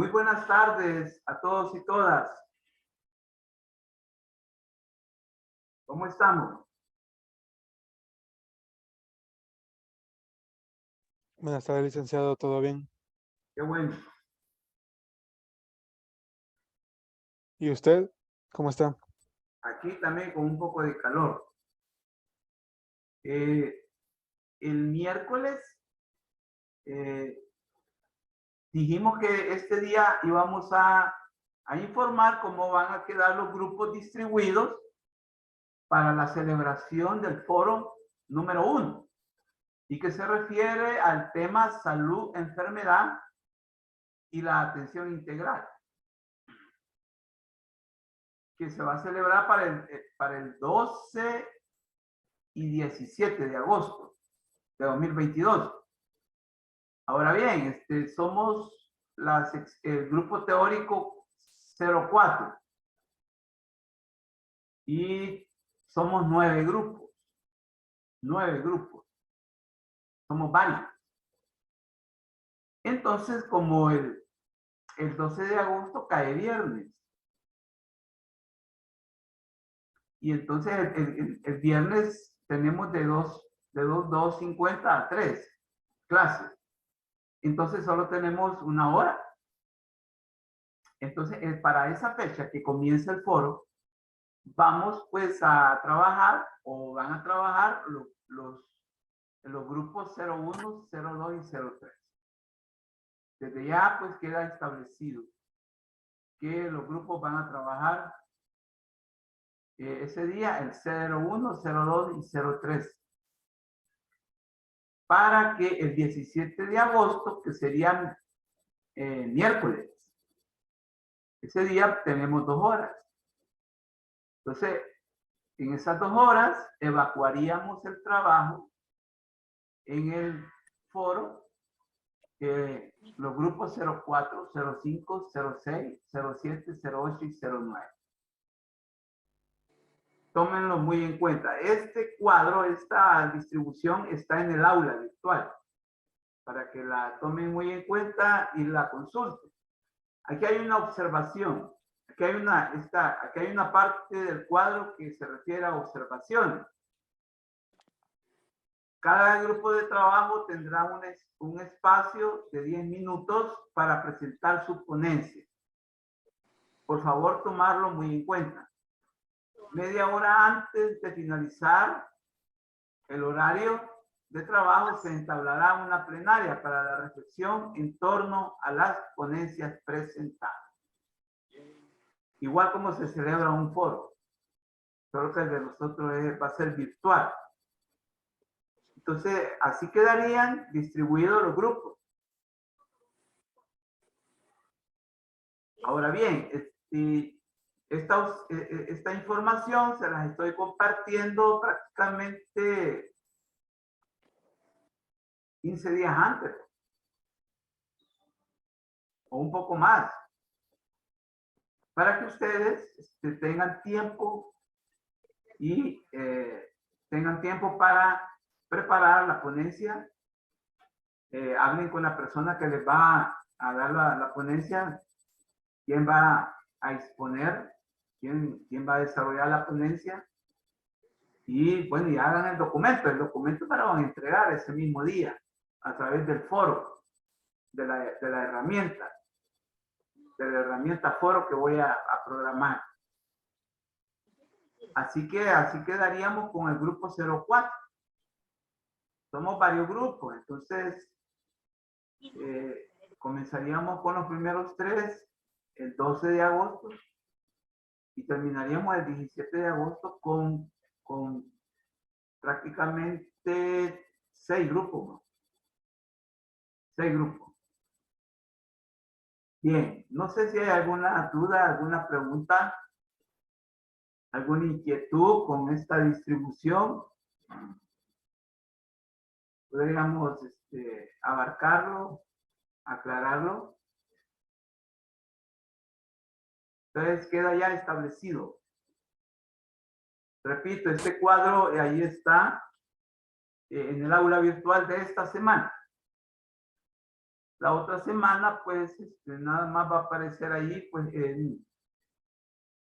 Muy buenas tardes a todos y todas. ¿Cómo estamos? Buenas tardes, licenciado, ¿todo bien? Qué bueno. ¿Y usted? ¿Cómo está? Aquí también con un poco de calor. El miércoles eh, dijimos que este día íbamos a informar cómo van a quedar los grupos distribuidos para la celebración del foro número 1 y que se refiere al tema salud, enfermedad y la atención integral, que se va a celebrar para el 12 y 17 de agosto de 2022. Ahora bien, somos el grupo teórico 04 y somos 9 grupos. 9 grupos. Somos varios. Entonces, como el 12 de agosto cae viernes, y entonces el viernes tenemos de 2:50 a 3 clases. Entonces solo tenemos una hora. Entonces, para esa fecha que comienza el foro, vamos pues a trabajar o van a trabajar los grupos 01, 02 y 03. Desde ya pues queda establecido que los grupos van a trabajar ese día el 01, 02 y 03. Para que el 17 de agosto, que sería miércoles, ese día tenemos 2 horas. Entonces, en esas 2 horas evacuaríamos el trabajo en el foro, los grupos 04, 05, 06, 07, 08 y 09. Tómenlo muy en cuenta. Este cuadro, esta distribución está en el aula virtual, para que la tomen muy en cuenta y la consulten. Aquí hay una observación. Aquí hay una parte del cuadro que se refiere a observaciones. Cada grupo de trabajo tendrá un espacio de 10 minutos para presentar su ponencia. Por favor, tomarlo muy en cuenta. Media hora antes de finalizar el horario de trabajo se entablará una plenaria para la reflexión en torno a las ponencias presentadas. Igual como se celebra un foro, solo que el de nosotros va a ser virtual. Entonces, así quedarían distribuidos los grupos. Ahora bien, esta información se las estoy compartiendo prácticamente 15 días antes, o un poco más, para que ustedes tengan tiempo y tengan tiempo para preparar la ponencia. Hablen con la persona que les va a dar la ponencia, quién va a exponer, quién va a desarrollar la ponencia. Y bueno, y hagan el documento. El documento me lo van a entregar ese mismo día a través del foro, de la herramienta foro que voy a programar. Así quedaríamos con el grupo 04. Somos varios grupos, entonces comenzaríamos con los primeros 3 el 12 de agosto y terminaríamos el 17 de agosto con prácticamente 6 grupos, ¿no? 6 grupos. Bien, no sé si hay alguna duda, alguna pregunta, alguna inquietud con esta distribución. Podríamos abarcarlo, aclararlo. Entonces queda ya establecido. Repito, este cuadro ahí está en el aula virtual de esta semana. La otra semana, pues, nada más va a aparecer ahí, pues,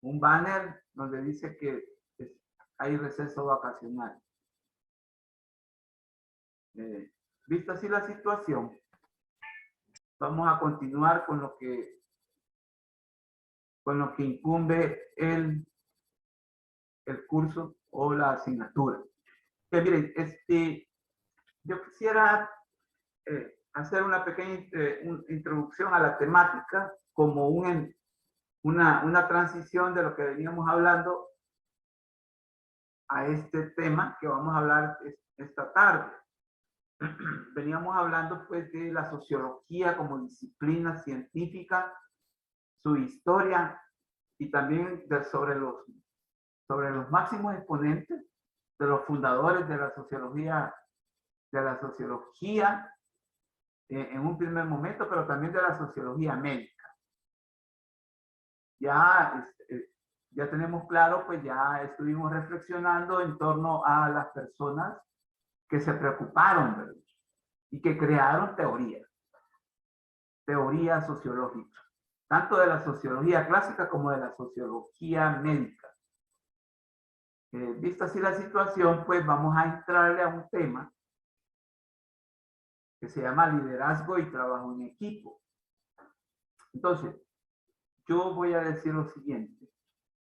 un banner donde dice que pues, hay receso vacacional. Vista así la situación, vamos a continuar con lo que incumbe el curso o la asignatura. Que miren, yo quisiera hacer una pequeña introducción a la temática como una transición de lo que veníamos hablando a este tema que vamos a hablar esta tarde. Veníamos hablando pues de la sociología como disciplina científica, su historia y también sobre los máximos exponentes de los fundadores de la sociología en un primer momento, pero también de la sociología médica. Ya tenemos claro, pues ya estuvimos reflexionando en torno a las personas que se preocuparon, ¿verdad? Y que crearon teorías sociológicas, tanto de la sociología clásica como de la sociología médica. Vista así la situación, pues vamos a entrarle a un tema que se llama liderazgo y trabajo en equipo. Entonces, yo voy a decir lo siguiente.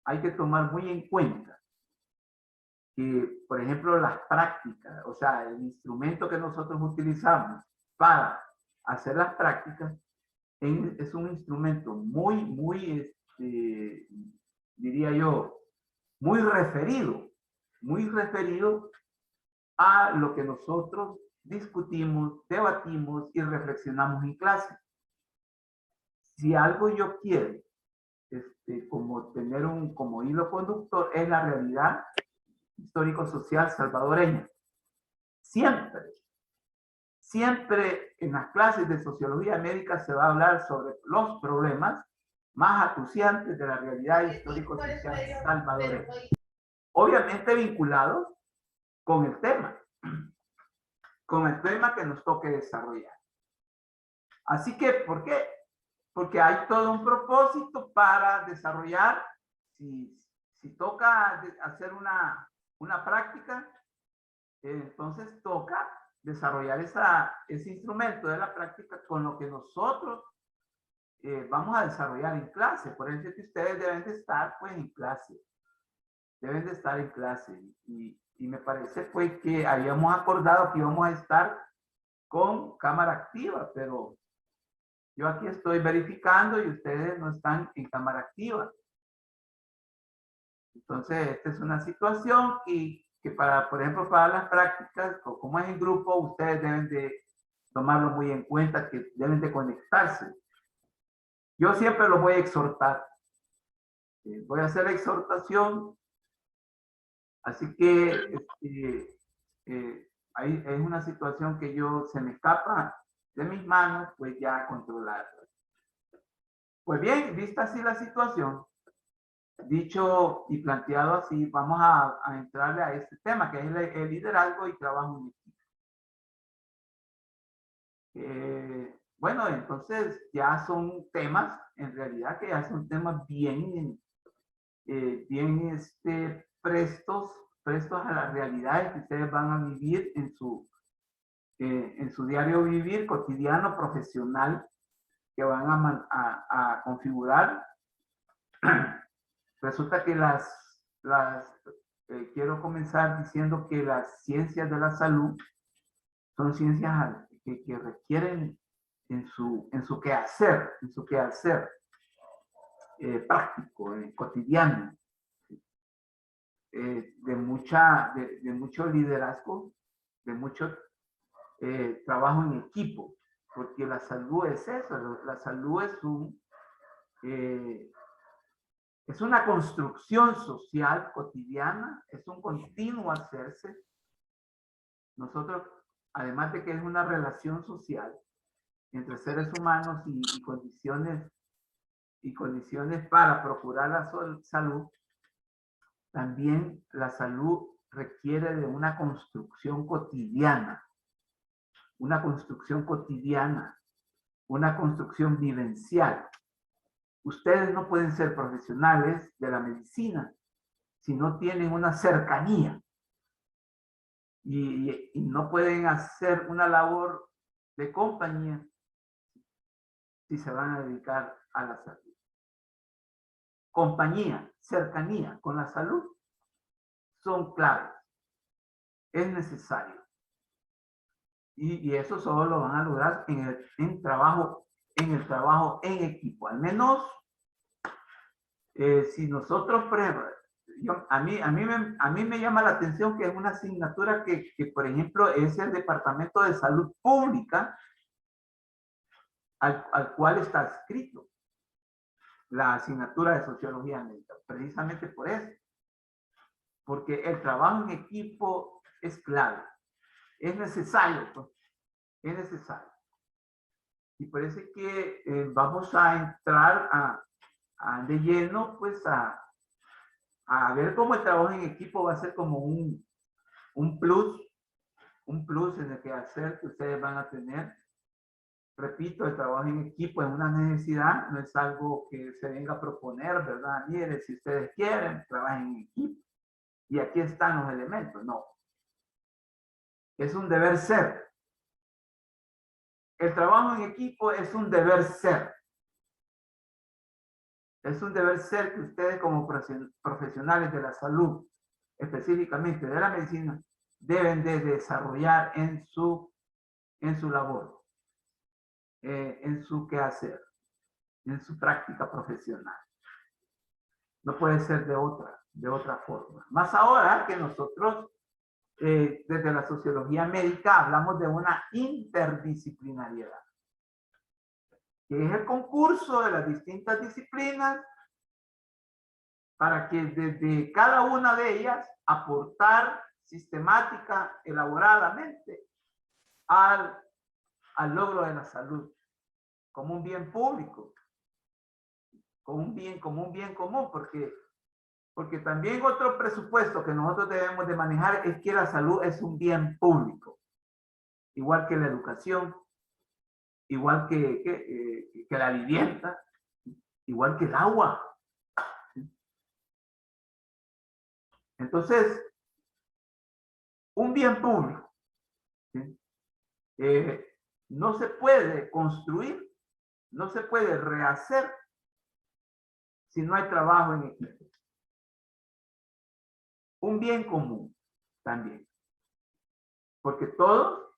Hay que tomar muy en cuenta que, por ejemplo, las prácticas, o sea, el instrumento que nosotros utilizamos para hacer las prácticas es un instrumento muy, diría yo, muy referido a lo que nosotros discutimos, debatimos y reflexionamos en clase. Si algo yo quiero, como tener como hilo conductor, es la realidad histórico-social salvadoreña. Siempre en las clases de sociología médica se va a hablar sobre los problemas más acuciantes de la realidad histórico-social salvadoreña. Obviamente vinculados con el tema que nos toque desarrollar. Así que, ¿por qué? Porque hay todo un propósito para desarrollar, si toca hacer una práctica, entonces toca desarrollar ese instrumento de la práctica con lo que nosotros vamos a desarrollar en clase. Por eso es que ustedes deben de estar pues en clase. Deben de estar en clase. Y me parece pues que habíamos acordado que íbamos a estar con cámara activa, pero yo aquí estoy verificando y ustedes no están en cámara activa. Entonces, esta es una situación que por ejemplo, para las prácticas, o como es en grupo, ustedes deben de tomarlo muy en cuenta, que deben de conectarse. Yo siempre los voy a exhortar. Voy a hacer la exhortación. Así que ahí es una situación que se me escapa de mis manos, pues ya controlarla. Pues bien, vista así la situación, dicho y planteado así, vamos a entrarle a este tema, que es el liderazgo y trabajo en equipo. Bueno, entonces ya son temas, en realidad que ya son temas bien prestos a las realidades que ustedes van a vivir en su diario vivir cotidiano, profesional, que van a configurar. Resulta que quiero comenzar diciendo que las ciencias de la salud son ciencias que requieren en su quehacer práctico, cotidiano, de mucho liderazgo, de mucho trabajo en equipo, porque la salud es eso, la salud es una construcción social cotidiana, es un continuo hacerse. Nosotros, además de que es una relación social entre seres humanos y condiciones para procurar la salud, también la salud requiere de una construcción cotidiana una construcción vivencial. Ustedes no pueden ser profesionales de la medicina si no tienen una cercanía y no pueden hacer una labor de compañía si se van a dedicar a la salud. Compañía, cercanía con la salud son claves. Es necesario. Y eso solo lo van a lograr en el trabajo en equipo. Al menos si nosotros, por ejemplo, a mí me llama la atención que es una asignatura que, por ejemplo, es el Departamento de Salud Pública al cual está adscrito la asignatura de Sociología Médica, precisamente por eso. Porque el trabajo en equipo es clave, es necesario, pues, es necesario. Y parece que vamos a entrar de lleno, pues, a ver cómo el trabajo en equipo va a ser como un plus en el que hacer que ustedes van a tener. Repito, el trabajo en equipo es una necesidad, no es algo que se venga a proponer, ¿verdad? Mire, si ustedes quieren, trabajen en equipo. Y aquí están los elementos, no. Es un deber ser. El trabajo en equipo es un deber ser. Es un deber ser que ustedes como profesionales de la salud, específicamente de la medicina, deben de desarrollar en su labor, en su quehacer, en su práctica profesional. No puede ser de otra forma. Más ahora que nosotros, desde la sociología médica, hablamos de una interdisciplinariedad, que es el concurso de las distintas disciplinas para que desde cada una de ellas aportar sistemática, elaboradamente al logro de la salud como un bien público, como un bien común, porque también otro presupuesto que nosotros debemos de manejar es que la salud es un bien público, igual que la educación, igual que la vivienda, igual que el agua. Entonces, un bien público, ¿sí? No se puede construir, no se puede rehacer si no hay trabajo en equipo. Un bien común también, porque todos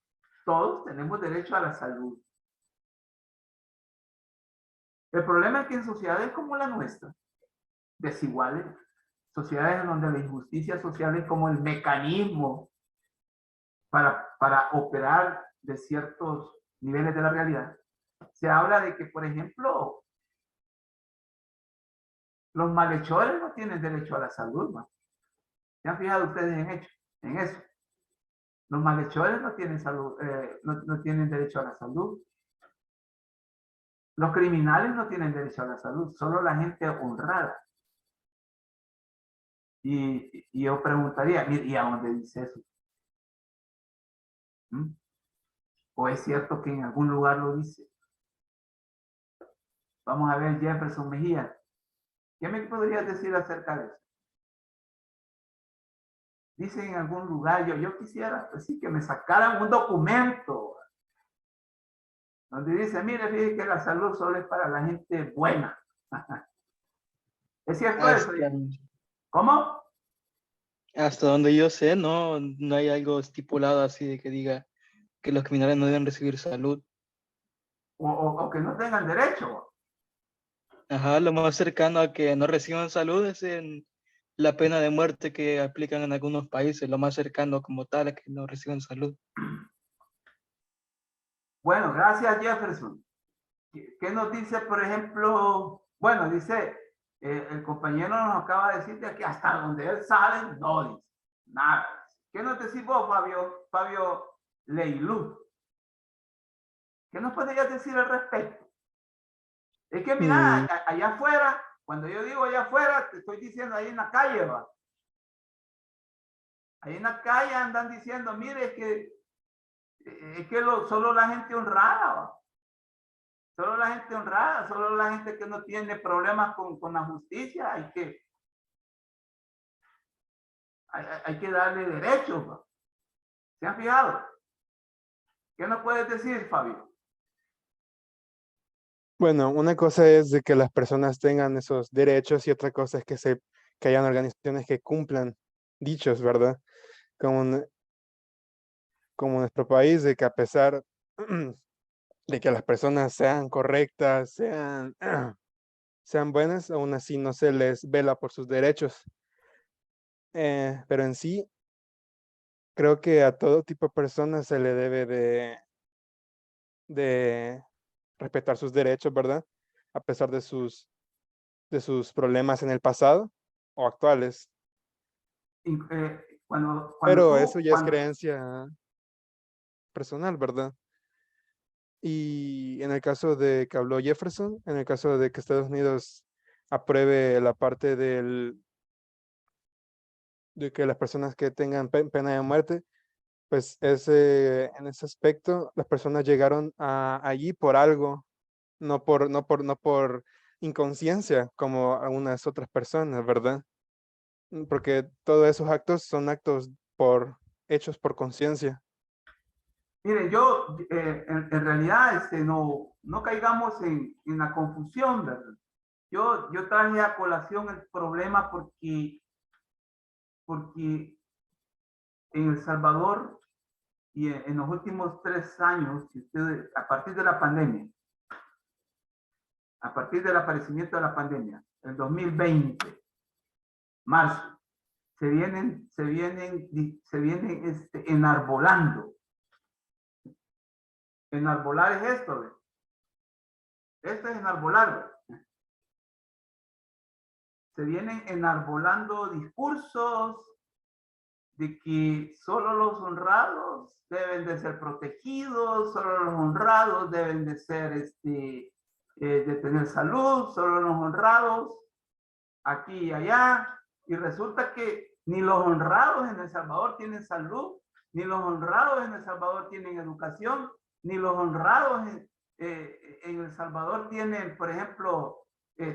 tenemos derecho a la salud. El problema es que en sociedades como la nuestra, desiguales, sociedades en donde la injusticia social es como el mecanismo para operar de ciertos niveles de la realidad, se habla de que, por ejemplo, los malhechores no tienen derecho a la salud, ¿no? ¿Se han fijado ustedes en eso? Los malhechores no tienen salud, no tienen derecho a la salud. Los criminales no tienen derecho a la salud, solo la gente honrada. Y yo preguntaría, ¿y a dónde dice eso? ¿Mm? ¿O es cierto que en algún lugar lo dice? Vamos a ver Jefferson Mejía. ¿Qué me podrías decir acerca de eso? Dice en algún lugar, yo quisiera, pues sí, que me sacaran un documento donde dice, mire, fíjate que la salud solo es para la gente buena. ¿Es cierto eso? ¿Cómo? Hasta donde yo sé, no hay algo estipulado así de que diga que los criminales no deben recibir salud. O que no tengan derecho. Ajá, lo más cercano a que no reciban salud es en la pena de muerte que aplican en algunos países, lo más cercano como tal a que no reciban salud. Bueno, gracias Jefferson. ¿Qué nos dice, por ejemplo? Bueno, dice, el compañero nos acaba de decir que hasta donde él sabe, no dice nada. ¿Qué nos decís vos, Fabio Leilú? ¿Qué nos podrías decir al respecto? Es que mira, allá afuera, cuando yo digo allá afuera, te estoy diciendo ahí en la calle, va. Ahí en la calle andan diciendo, mire, es que solo la gente honrada, va. Solo la gente honrada, solo la gente que no tiene problemas con la justicia, hay que darle derechos. ¿Va? ¿Se han fijado? ¿Qué nos puedes decir, Fabio? Bueno, una cosa es de que las personas tengan esos derechos y otra cosa es que hayan organizaciones que cumplan dichos, ¿verdad? Como, como nuestro país, de que a pesar de que las personas sean correctas, sean buenas, aún así no se les vela por sus derechos. Pero en sí, creo que a todo tipo de personas se le debe de respetar sus derechos, ¿verdad? A pesar de sus problemas en el pasado o actuales. Y, Pero eso ya es creencia personal, ¿verdad? Y en el caso de que habló Jefferson, en el caso de que Estados Unidos apruebe la parte de que las personas que tengan pena de muerte, pues en ese aspecto las personas llegaron allí por algo, no por inconsciencia como algunas otras personas, ¿verdad? Porque todos esos actos son actos hechos por conciencia. miren, yo en realidad no caigamos en la confusión, ¿verdad? Yo traje a colación el problema porque en El Salvador y en los últimos 3 años, a partir de la pandemia, a partir del aparecimiento de la pandemia, el 2020, marzo, se vienen enarbolando. Enarbolar es esto, ¿ves? Esto es enarbolar. Se vienen enarbolando discursos de que solo los honrados deben de ser protegidos, solo los honrados deben de ser, de tener salud, solo los honrados aquí y allá. Y resulta que ni los honrados en El Salvador tienen salud, ni los honrados en El Salvador tienen educación, ni los honrados en El Salvador tienen, por ejemplo,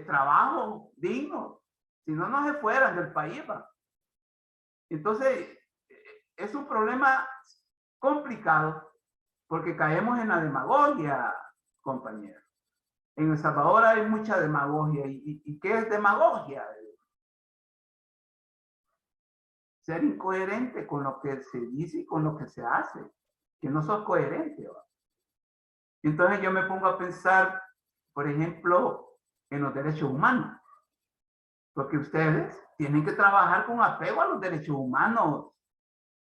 trabajo digno. Si no, no se fueran del país. ¿Va? Entonces, es un problema complicado porque caemos en la demagogia, compañeros. En El Salvador hay mucha demagogia. ¿Y qué es demagogia? Ser incoherente con lo que se dice y con lo que se hace. Que no sos coherente. ¿Va? Entonces yo me pongo a pensar, por ejemplo, en los derechos humanos. Porque ustedes tienen que trabajar con apego a los derechos humanos.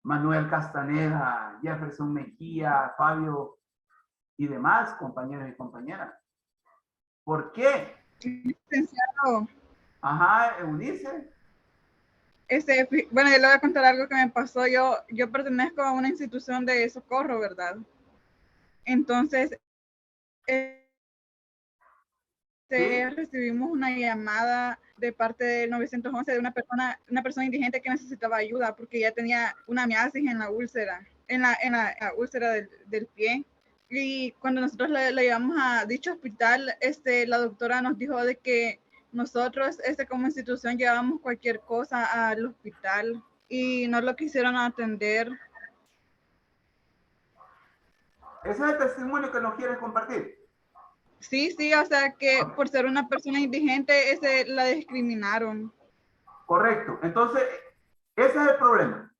Manuel Castaneda, Jefferson Mejía, Fabio y demás compañeros y compañeras. ¿Por qué? Licenciado, Ajá, Eunice. bueno, yo le voy a contar algo que me pasó. Yo pertenezco a una institución de socorro, ¿verdad? Entonces, ¿Sí? recibimos una llamada de parte del 911 de una persona indigente que necesitaba ayuda porque ya tenía una miasis en la úlcera, en la úlcera del pie. Y cuando nosotros la llevamos a dicho hospital, la doctora nos dijo de que nosotros, como institución, llevábamos cualquier cosa al hospital y no lo quisieron atender. Ese es el testimonio que nos quieres compartir. Sí, o sea que por ser una persona indigente, la discriminaron. Correcto. Entonces, ese es el problema.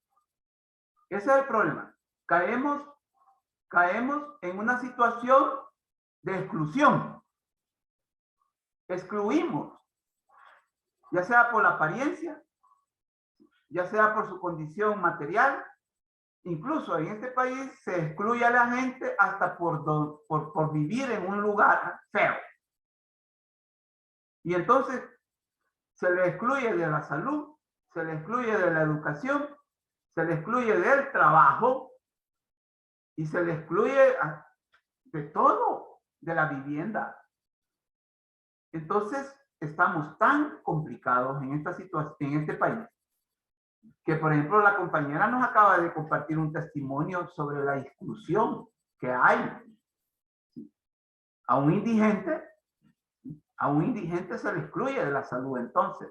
Ese es el problema. Caemos en una situación de exclusión. Excluimos, ya sea por la apariencia, ya sea por su condición material. Incluso en este país se excluye a la gente hasta por vivir en un lugar feo. Y entonces se le excluye de la salud, se le excluye de la educación, se le excluye del trabajo y se le excluye de todo, de la vivienda. Entonces estamos tan complicados en esta situación, en este país, que por ejemplo la compañera nos acaba de compartir un testimonio sobre la exclusión que hay. a un indigente se le excluye de la salud entonces.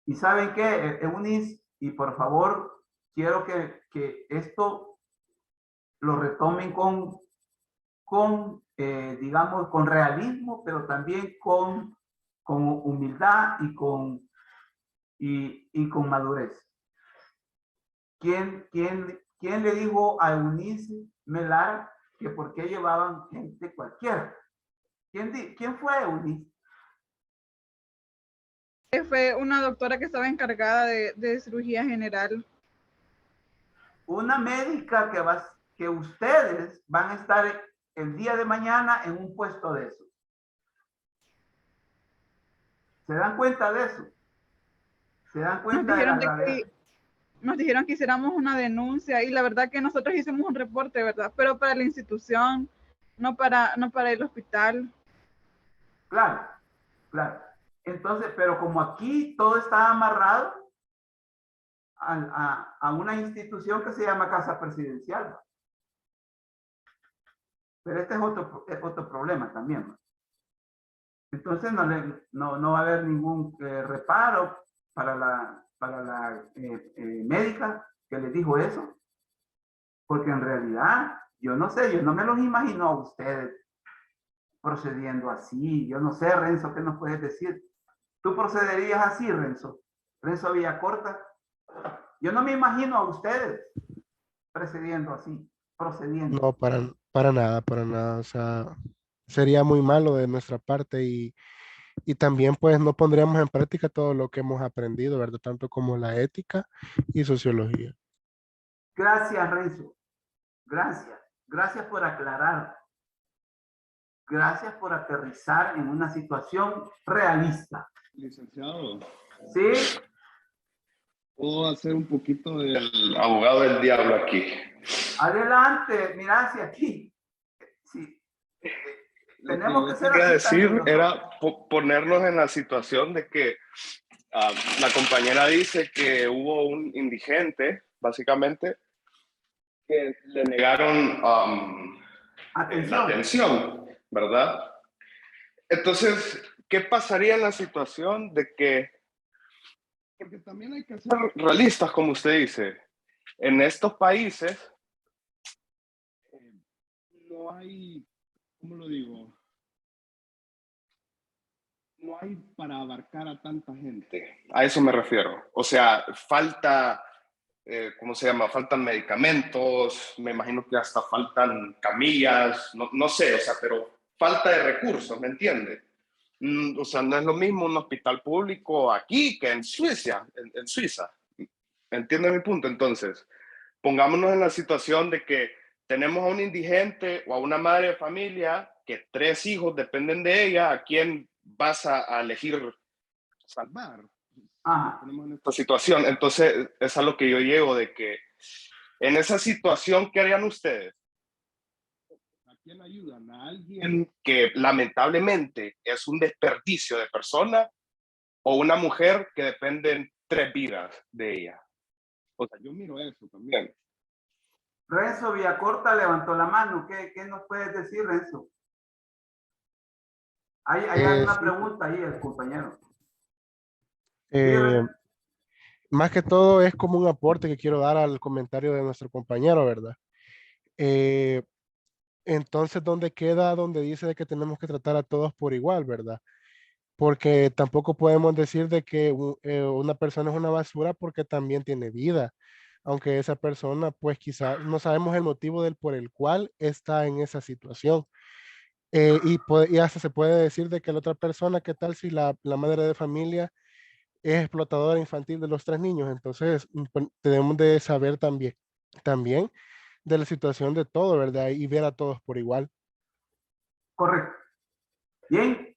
¿Y saben qué, Eunice? Y por favor, quiero que esto lo retomen digamos, con realismo, pero también con humildad y con madurez. ¿Quién le dijo a Eunice Melara que por qué llevaban gente cualquiera? ¿Quién fue Eunice? Fue una doctora que estaba encargada de cirugía general. Una médica que ustedes van a estar el día de mañana en un puesto de eso. ¿Se dan cuenta de eso? ¿Se dan cuenta de la gravedad? Nos dijeron que hiciéramos una denuncia y la verdad que nosotros hicimos un reporte, ¿verdad? Pero para la institución, no para el hospital. Claro, claro. Entonces, pero como aquí todo está amarrado a una institución que se llama Casa Presidencial. Pero este es otro problema también. Entonces no va a haber ningún reparo para la médica que le dijo eso. Porque en realidad, yo no sé, yo no me los imagino a ustedes procediendo así. Yo no sé, Renzo, ¿qué nos puedes decir? ¿Tú procederías así, Renzo? Renzo Villacorta. Yo no me imagino a ustedes procediendo así, procediendo. No, para nada, para nada. O sea, sería muy malo de nuestra parte y también pues no pondríamos en práctica todo lo que hemos aprendido, ¿verdad? Tanto como la ética y sociología. Gracias, Renzo. Gracias. Gracias por aclarar. Gracias por aterrizar en una situación realista. Licenciado, ¿Sí? ¿puedo hacer un poquito del abogado del diablo aquí? Adelante, mira hacia aquí. Sí. Tenemos que ser Lo que yo quería así decir también nosotros. era ponernos en la situación de que la compañera dice que hubo un indigente, básicamente, que le negaron la Atención. atención, ¿verdad? Entonces, ¿qué pasaría en la situación de que, porque también hay que ser realistas, como usted dice, en estos países no hay, ¿cómo lo digo? No hay para abarcar a tanta gente. A eso me refiero. O sea, falta, ¿cómo se llama? Faltan medicamentos, me imagino que hasta faltan camillas, no sé, o sea, pero falta de recursos, ¿me entiende? O sea, no es lo mismo un hospital público aquí que en Suiza, en Suiza. ¿Entiende mi punto? Entonces, pongámonos en la situación de que tenemos a un indigente o a una madre de familia que 3 hijos dependen de ella, ¿a quién vas a elegir salvar? Ajá. Tenemos en esta situación. Entonces, es a lo que yo llego de que en esa situación, ¿qué harían ustedes? ¿A quién ayudan? ¿A alguien que lamentablemente es un desperdicio de persona o una mujer que dependen 3 vidas de ella? O sea, yo miro eso también. Renzo Villacorta levantó la mano. ¿Qué nos puedes decir, Renzo? Hay alguna Sí, pregunta ahí, el compañero. eh, más que todo es como un aporte que quiero dar al comentario de nuestro compañero, ¿verdad? Eh, entonces, ¿dónde queda donde dice de que tenemos que tratar a todos por igual, ¿verdad? Porque tampoco podemos decir de que una persona es una basura porque también tiene vida, aunque esa persona, pues quizás no sabemos el motivo del por el cual está en esa situación. Y hasta se puede decir de que la otra persona, ¿qué tal si la madre de familia es explotadora infantil de los 3 niños? Entonces, pues, tenemos de saber también de la situación de todo, ¿verdad? Y ver a todos por igual. Correcto. Bien.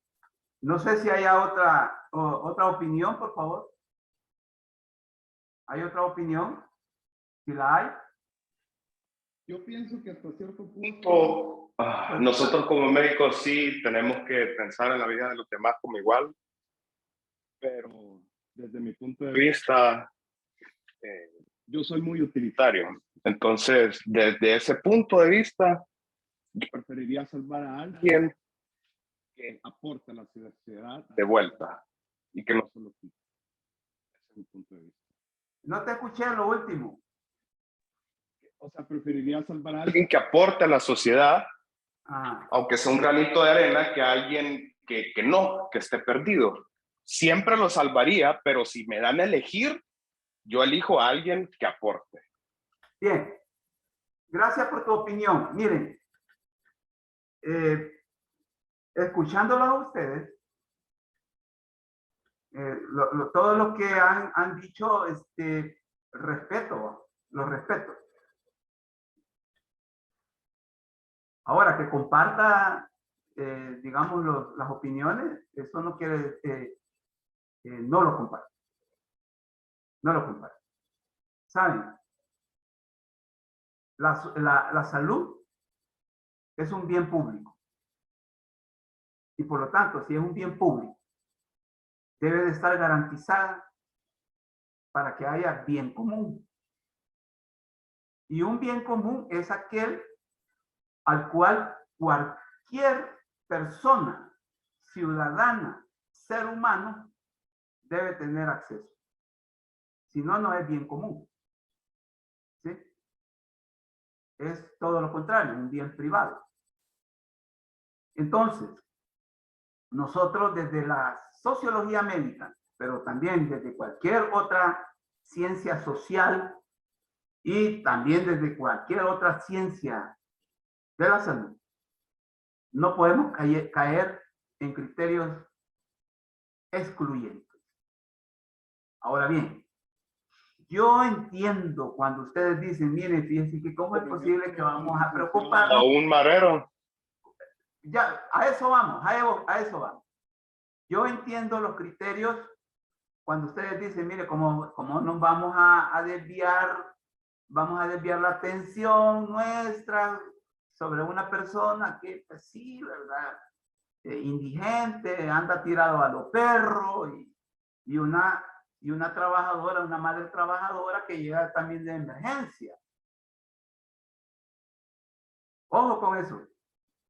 No sé si haya otra opinión, por favor. ¿Hay otra opinión? Si la hay. Yo pienso que hasta cierto punto nosotros como médicos sí tenemos que pensar en la vida de los demás como igual, pero desde mi punto de vista yo soy muy utilitario. Entonces, desde ese punto de vista, Yo preferiría salvar a alguien que aporte a la sociedad de vuelta y que no solo quite. Ese es mi punto de vista. No te escuché lo último. O sea, preferiría salvar a alguien Alguien que aporte a la sociedad, Ah, aunque sea un granito de arena, que alguien que no, que esté perdido. Siempre lo salvaría, pero si me dan a elegir, yo elijo a alguien que aporte. bien. Gracias por tu opinión. Miren, escuchándolos a ustedes, todo lo que han dicho, respeto, lo respeto. Ahora, que comparta, digamos, las opiniones, eso no quiere decir no lo comparto. No lo comparto. ¿Saben? La salud es un bien público. Y por lo tanto, si es un bien público, debe de estar garantizada para que haya bien común. Y un bien común es aquel al cual cualquier persona, ciudadana, ser humano, debe tener acceso. Si no, no es bien común. ¿Sí? Es todo lo contrario, un bien privado. Entonces, nosotros desde la sociología médica, pero también desde cualquier otra ciencia social y también desde cualquier otra ciencia de la salud, no podemos caer en criterios excluyentes. Ahora bien, yo entiendo cuando ustedes dicen, miren, fíjense que cómo es posible que vamos a preocuparnos. O un marero. Ya, a eso vamos, a eso vamos. Yo entiendo los criterios cuando ustedes dicen, mire, cómo nos vamos a desviar, la atención nuestra sobre una persona que, pues sí, ¿verdad? Indigente, anda tirado a los perros y una trabajadora, una madre trabajadora que llega también de emergencia. Ojo con eso.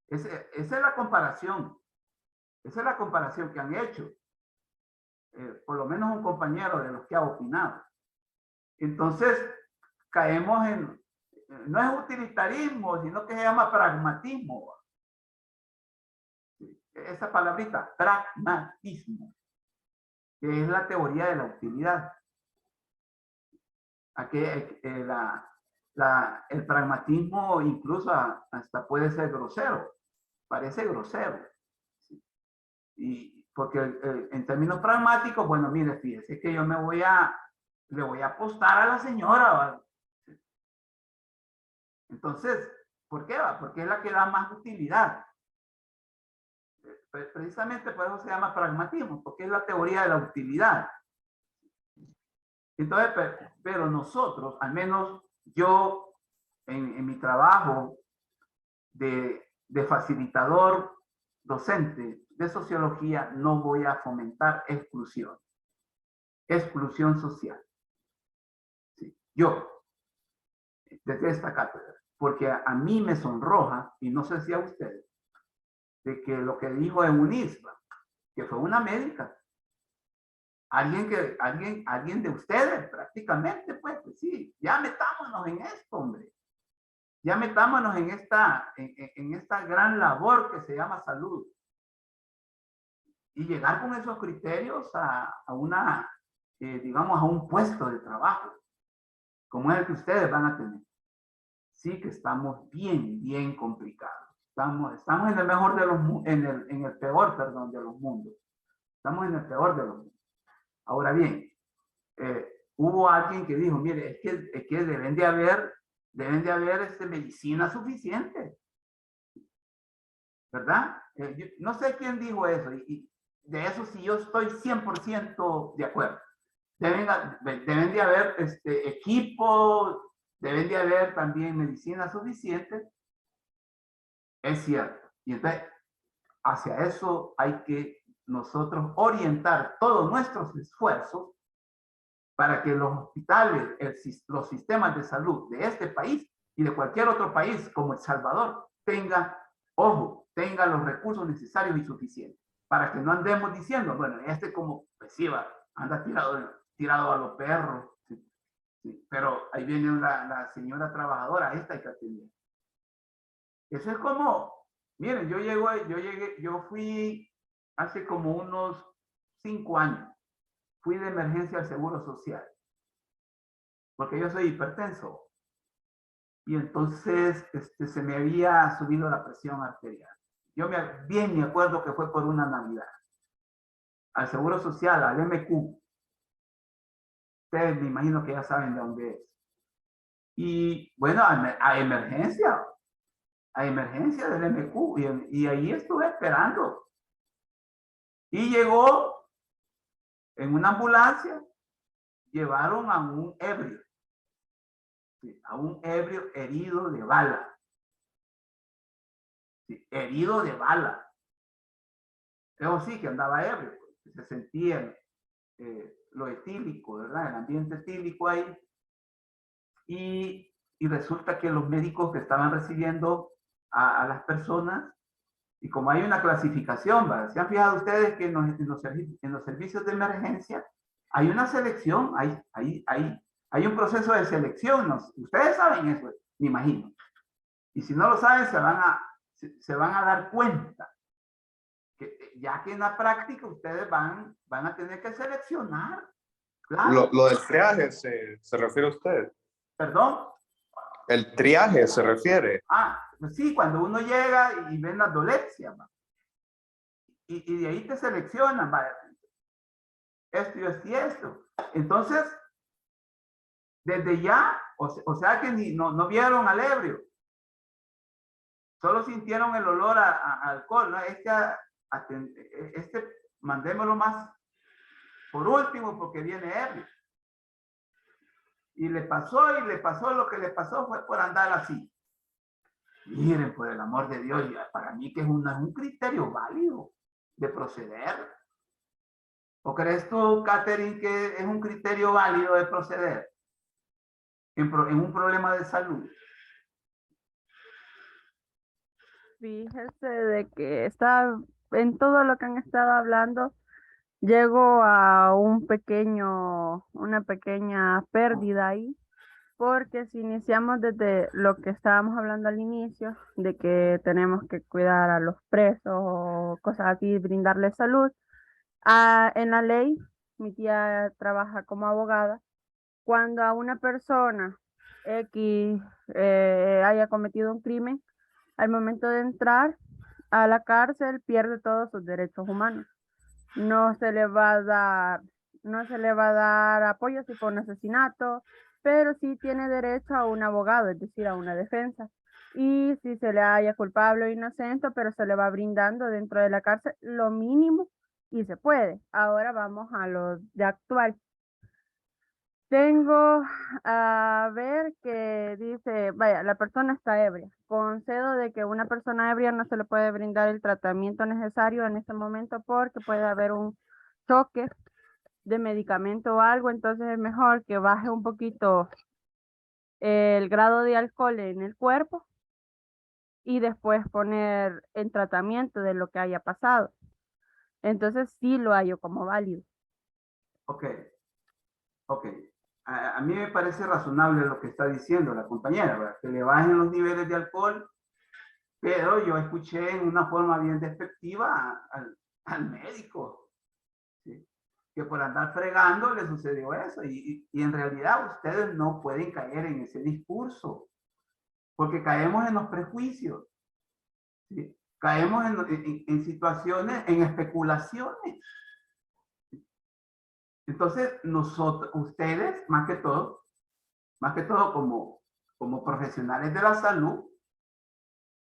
Esa es la comparación. Esa es la comparación que han hecho. Por lo menos un compañero de los que ha opinado. Entonces, caemos no es utilitarismo, sino que se llama pragmatismo. Esa palabrita, pragmatismo, que es la teoría de la utilidad. Aquí, el pragmatismo incluso hasta puede ser grosero, parece grosero. ¿Sí? Y porque en términos pragmáticos, bueno, mire, fíjese que yo le voy a apostar a la señora, ¿vale? Entonces, ¿por qué va? Porque es la que da más utilidad. Precisamente por eso se llama pragmatismo, porque es la teoría de la utilidad. Entonces, pero nosotros, al menos yo, en mi trabajo de facilitador docente de sociología, no voy a fomentar exclusión social. Sí. Yo, desde esta cátedra, porque a mí me sonroja, y no sé si a ustedes, de que lo que dijo Eunice, que fue una médica, alguien de ustedes prácticamente, pues sí, ya metámonos en esto, hombre. Ya metámonos en esta gran labor que se llama salud. Y llegar con esos criterios a digamos, a un puesto de trabajo, como es el que ustedes van a tener. Sí que estamos bien complicados. Estamos en el mejor de los en el peor, perdón, de los mundos. Estamos en el peor de los mundos. Ahora bien, hubo alguien que dijo, mire, es que deben de haber medicina suficiente. ¿Verdad? No sé quién dijo eso, y de eso sí yo estoy 100% de acuerdo. Deben de haber equipos, deben de haber también medicina suficiente. Es cierto. Y entonces, hacia eso hay que nosotros orientar todos nuestros esfuerzos para que los hospitales, los sistemas de salud de este país y de cualquier otro país como El Salvador tenga, ojo, tenga los recursos necesarios y suficientes, para que no andemos diciendo, bueno, como, pues sí, anda tirado a los perros, ¿sí? Sí, pero ahí viene la señora trabajadora, esta hay que atender. Eso es como, miren, yo fui hace como unos 5 años, fui de emergencia al Seguro Social, porque yo soy hipertenso. Y entonces se me había subido la presión arterial. Yo bien me acuerdo que fue por una Navidad. Al Seguro Social, al MQ. Ustedes me imagino que ya saben de dónde es. Y bueno, a emergencia del MQ. Y ahí estuve esperando. Y llegó en una ambulancia, llevaron a un ebrio. Sí, a un ebrio herido de bala. Sí, herido de bala. Eso sí, que andaba ebrio, pues, se sentía lo etílico, ¿verdad? El ambiente etílico ahí. Y resulta que los médicos que estaban recibiendo a las personas, y como hay una clasificación, ¿verdad? ¿Se han fijado ustedes que en los servicios de emergencia hay una selección, hay un proceso de selección? ¿No? Ustedes saben eso, me imagino. Y si no lo saben, se van a dar cuenta. Ya que en la práctica ustedes van a tener que seleccionar. Claro. Lo del triaje se refiere a usted. ¿Perdón? El triaje se refiere. Pues sí, cuando uno llega y ven las dolencias, y de ahí te seleccionan, ¿va? Esto y esto y esto. Entonces, desde ya, o sea que no vieron al ebrio, solo sintieron el olor a alcohol, ¿no? Mandémoslo más por último porque viene ebrio. Y le pasó lo que le pasó fue por andar así. Miren, por el amor de Dios, para mí que es un criterio válido de proceder. ¿O crees tú, Catherine, que es un criterio válido de proceder en un problema de salud? Fíjese de que está en todo lo que han estado hablando, llego a una pequeña pérdida ahí, porque si iniciamos desde lo que estábamos hablando al inicio, de que tenemos que cuidar a los presos o cosas así, brindarles salud, en la ley, mi tía trabaja como abogada, cuando a una persona X haya cometido un crimen, al momento de entrar a la cárcel pierde todos sus derechos humanos. No se le va a dar apoyo si fue un asesinato, pero sí tiene derecho a un abogado, es decir, a una defensa. Y si se le haya culpable o inocente, pero se le va brindando dentro de la cárcel lo mínimo y se puede. Ahora vamos a lo de actual. Tengo a ver que dice, vaya, la persona está ebria. Concedo de que una persona ebria no se le puede brindar el tratamiento necesario en este momento porque puede haber un choque de medicamento o algo, entonces es mejor que baje un poquito el grado de alcohol en el cuerpo y después poner en tratamiento de lo que haya pasado. Entonces sí lo hallo como válido. Ok. A mí me parece razonable lo que está diciendo la compañera, ¿verdad? Que le bajen los niveles de alcohol, pero yo escuché en una forma bien despectiva al médico, ¿sí? Que por andar fregando le sucedió eso, y en realidad ustedes no pueden caer en ese discurso, porque caemos en los prejuicios, ¿sí? Caemos en situaciones, en especulaciones. Entonces, ustedes, más que todo como profesionales de la salud,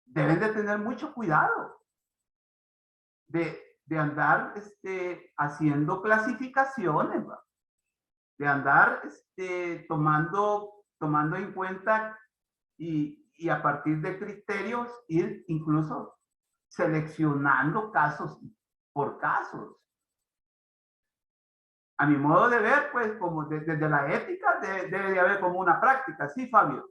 deben de tener mucho cuidado de andar haciendo clasificaciones, ¿va? De andar tomando en cuenta y a partir de criterios ir incluso seleccionando casos por casos. A mi modo de ver, pues, como desde la ética debe de haber como una práctica, ¿sí, Fabio?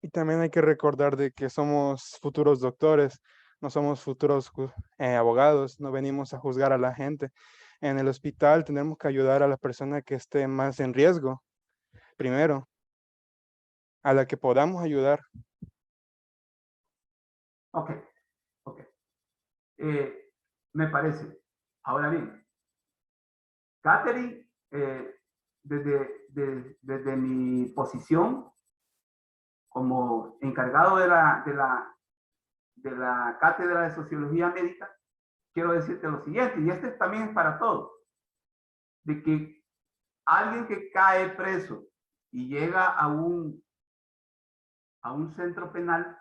Y también hay que recordar de que somos futuros doctores, no somos futuros abogados, no venimos a juzgar a la gente. En el hospital tenemos que ayudar a la persona que esté más en riesgo, primero, a la que podamos ayudar. Ok, ok. Me parece. Ahora bien, Catherine, desde mi posición como encargado de la cátedra de Sociología Médica, quiero decirte lo siguiente, y este también es para todos, de que alguien que cae preso y llega a un centro penal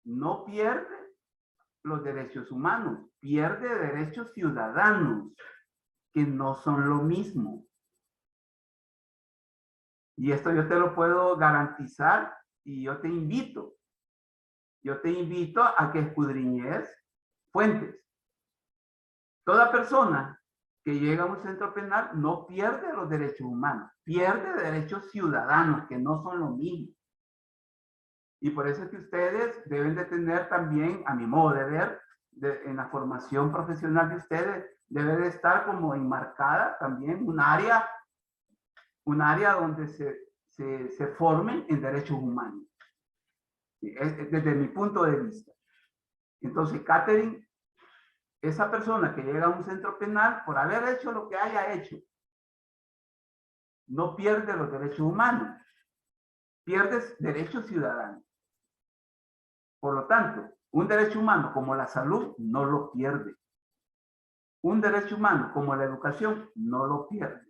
no pierde los derechos humanos, pierde derechos ciudadanos, que no son lo mismo. Y esto yo te lo puedo garantizar y yo te invito a que escudriñes fuentes. Toda persona que llega a un centro penal no pierde los derechos humanos, pierde derechos ciudadanos, que no son lo mismo. Y por eso es que ustedes deben de tener también, a mi modo de ver, en la formación profesional de ustedes, debe de estar como enmarcada también un área donde se formen en derechos humanos. Desde mi punto de vista. Entonces, Catherine, esa persona que llega a un centro penal, por haber hecho lo que haya hecho, no pierde los derechos humanos, pierdes derechos ciudadanos. Por lo tanto, un derecho humano como la salud no lo pierde. Un derecho humano como la educación no lo pierde.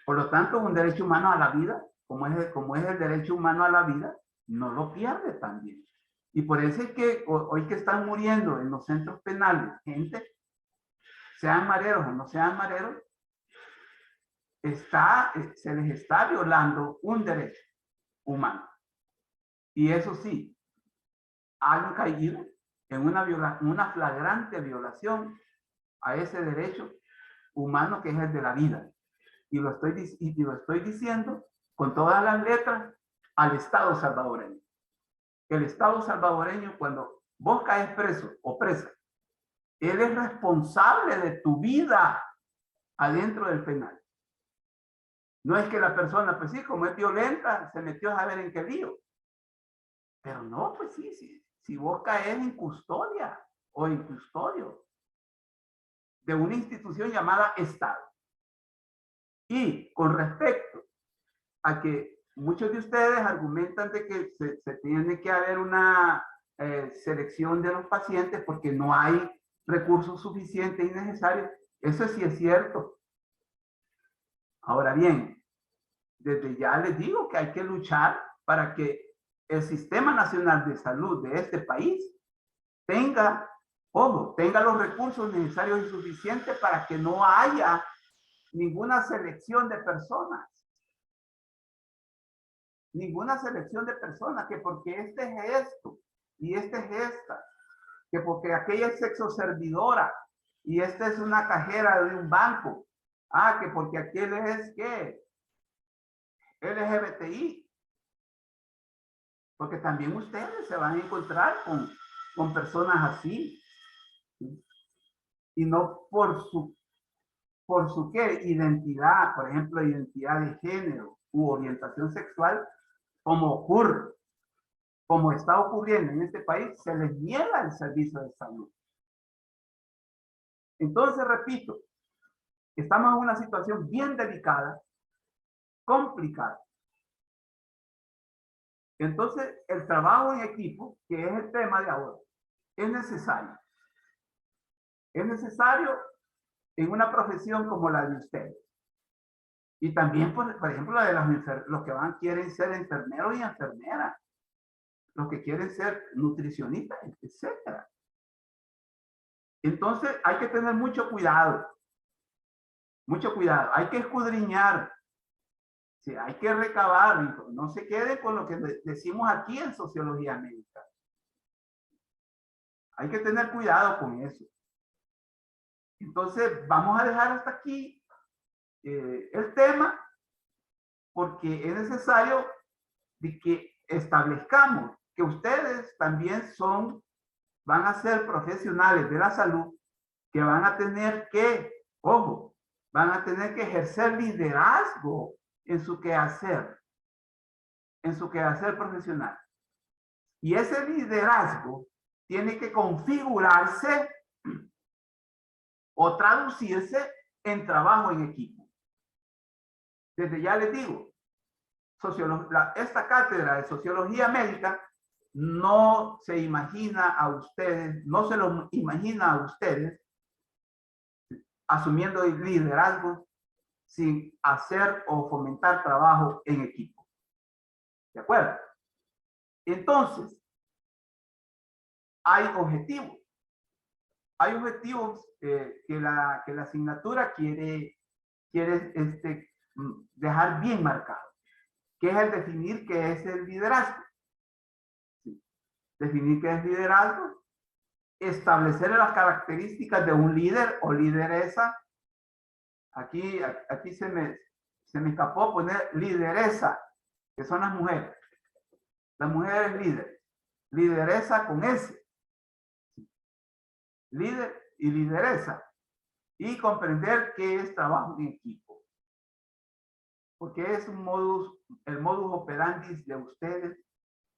Por lo tanto, un derecho humano a la vida, como es el derecho humano a la vida, no lo pierde también. Y por eso es que hoy que están muriendo en los centros penales, gente, sean mareros o no sean mareros, se les está violando un derecho humano. Y eso sí, han caído en una flagrante violación a ese derecho humano que es el de la vida. Y lo estoy diciendo con todas las letras al Estado salvadoreño. El Estado salvadoreño, cuando vos caes preso o presa, él es responsable de tu vida adentro del penal. No es que la persona, pues sí, como es violenta, se metió a saber en qué lío. Pero no, pues sí, si vos caes en custodia o en custodio de una institución llamada Estado. Y con respecto a que muchos de ustedes argumentan de que se tiene que haber una selección de los pacientes porque no hay recursos suficientes y necesarios, eso sí es cierto. Ahora bien, desde ya les digo que hay que luchar para que el Sistema Nacional de Salud de este país tenga los recursos necesarios y suficientes para que no haya ninguna selección de personas. Ninguna selección de personas, que porque este es esto y este es esta, que porque aquella es sexo servidora y esta es una cajera de un banco, que porque aquel es ¿qué? LGBTI, porque también ustedes se van a encontrar con personas así, ¿sí? Y no por su ¿qué? Identidad, por ejemplo, identidad de género u orientación sexual, como está ocurriendo en este país, se les niega el servicio de salud. Entonces, repito, estamos en una situación bien delicada, complicada. Entonces, el trabajo en equipo, que es el tema de ahora, es necesario. Es necesario en una profesión como la de ustedes. Y también, por ejemplo, la de los que quieren ser enfermeros y enfermeras, los que quieren ser nutricionistas, etc. Entonces, hay que tener mucho cuidado. Mucho cuidado. Hay que escudriñar. Sí, hay que recabar. No se quede con lo que decimos aquí en Sociología Médica. Hay que tener cuidado con eso. Entonces, vamos a dejar hasta aquí el tema, porque es necesario de que establezcamos que ustedes también van a ser profesionales de la salud que van a tener que, ojo, van a tener que ejercer liderazgo en su quehacer profesional. Y ese liderazgo tiene que configurarse o traducirse en trabajo en equipo. Desde ya les digo, esta cátedra de sociología médica no se imagina a ustedes, no se lo imagina a ustedes asumiendo liderazgo sin hacer o fomentar trabajo en equipo. ¿De acuerdo? Entonces, hay objetivos. Hay objetivos que la asignatura quiere dejar bien marcado, que es el definir qué es el liderazgo. ¿Sí? Definir qué es liderazgo, establecer las características de un líder o lideresa. Aquí se me escapó poner lideresa, que son las mujeres. Las mujeres líderes. Lideresa con S. Líder y lideresa. Y comprender qué es trabajo en equipo. Porque es el modus operandi de ustedes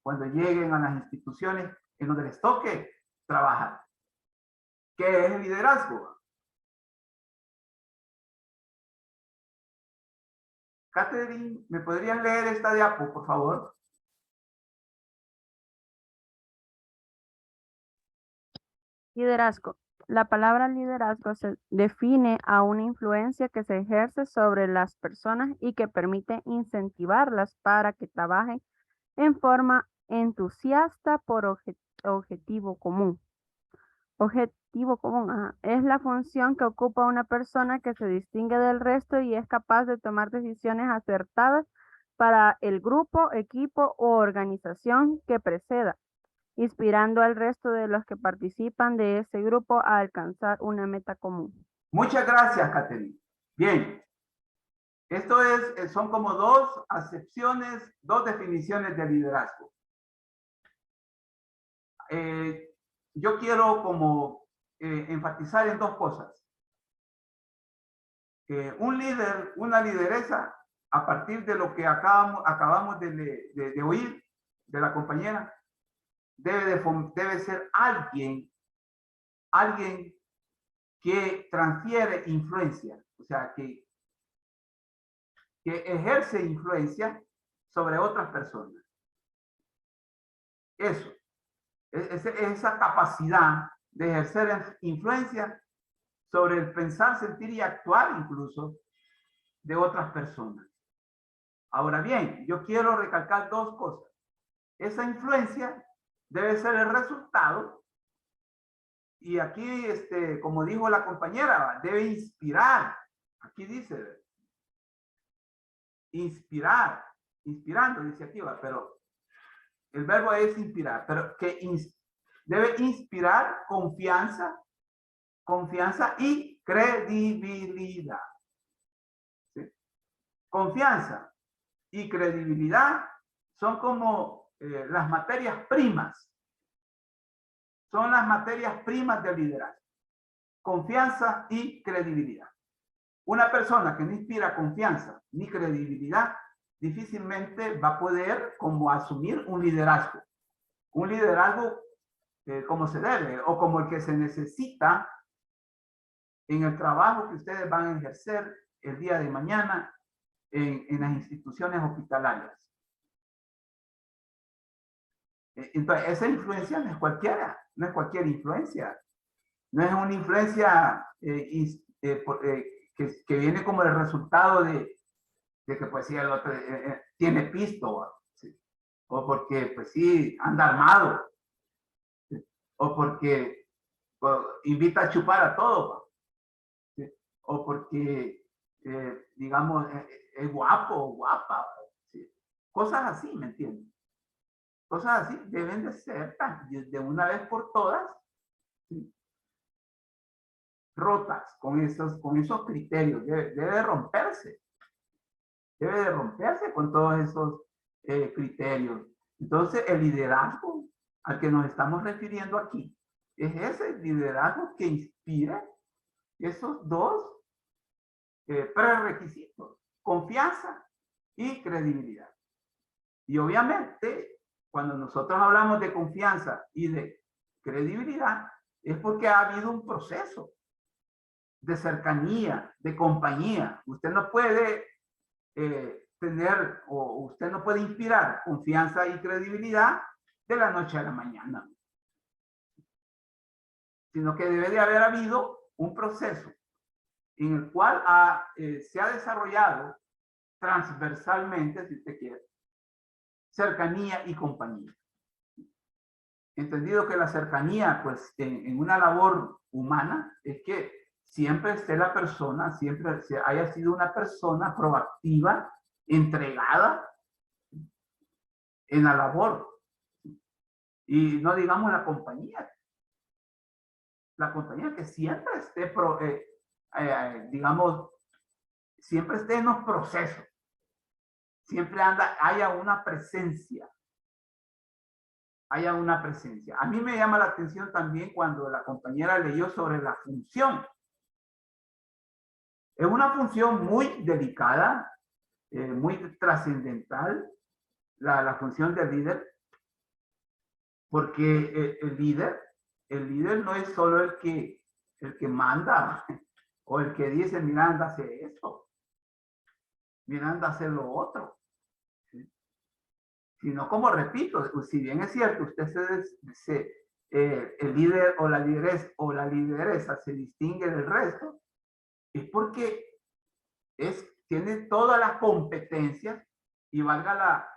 cuando lleguen a las instituciones en donde les toque trabajar. ¿Qué es el liderazgo? Catherine, ¿me podrías leer esta diapo, por favor? Liderazgo. La palabra liderazgo se define a una influencia que se ejerce sobre las personas y que permite incentivarlas para que trabajen en forma entusiasta por objetivo común. Objetivo común, ajá. Es la función que ocupa una persona que se distingue del resto y es capaz de tomar decisiones acertadas para el grupo, equipo o organización que preceda, inspirando al resto de los que participan de ese grupo a alcanzar una meta común. Muchas gracias, Catherine. Bien. Esto son como dos acepciones, dos definiciones de liderazgo. Yo quiero como enfatizar en dos cosas. Un líder, una lideresa, a partir de lo que acabamos de oír de la compañera, debe ser alguien que transfiere influencia, o sea, que ejerce influencia sobre otras personas. Eso, esa capacidad de ejercer influencia sobre el pensar, sentir y actuar incluso de otras personas. Ahora bien, yo quiero recalcar dos cosas. Esa influencia debe ser el resultado, y aquí, como dijo la compañera, debe inspirar. Aquí dice, inspirando, dice aquí, pero el verbo es inspirar, pero que debe inspirar confianza y credibilidad. ¿Sí? Confianza y credibilidad son como las materias primas. Son las materias primas del liderazgo. Confianza y credibilidad. Una persona que no inspira confianza ni credibilidad difícilmente va a poder como asumir un liderazgo. Un liderazgo como se debe o como el que se necesita en el trabajo que ustedes van a ejercer el día de mañana en las instituciones hospitalarias. Entonces, esa influencia no es cualquiera, no es cualquier influencia. No es una influencia que viene como el resultado de que pues sí, el otro tiene pisto, ¿sí? O porque pues sí, anda armado, ¿sí? O porque invita a chupar a todo, ¿sí? O porque, digamos, es guapo o guapa, ¿sí? Cosas así, ¿me entienden? Cosas así deben de ser de una vez por todas, ¿sí? Rotas con esos criterios. Debe de romperse con todos esos criterios. Entonces, el liderazgo al que nos estamos refiriendo aquí es ese liderazgo que inspira esos dos prerequisitos: confianza y credibilidad. Y obviamente, cuando nosotros hablamos de confianza y de credibilidad, es porque ha habido un proceso de cercanía, de compañía. Usted no puede tener, o usted no puede inspirar confianza y credibilidad de la noche a la mañana, sino que debe de haber habido un proceso en el cual se ha desarrollado transversalmente, si usted quiere, cercanía y compañía. Entendido que la cercanía, pues, en una labor humana, es que siempre esté la persona, siempre haya sido una persona proactiva, entregada en la labor. Y no digamos la compañía. La compañía que siempre esté, digamos, siempre esté en los procesos. Siempre haya una presencia. Haya una presencia. A mí me llama la atención también cuando la compañera leyó sobre la función. Es una función muy delicada, muy trascendental, la función del líder, porque el líder no es solo el que manda o el que dice, mira, anda a hacer esto, mira, anda a hacer lo otro. ¿Sí? Sino, como repito, si bien es cierto, usted el líder o la lideresa se distingue del resto, es porque tiene todas las competencias, y valga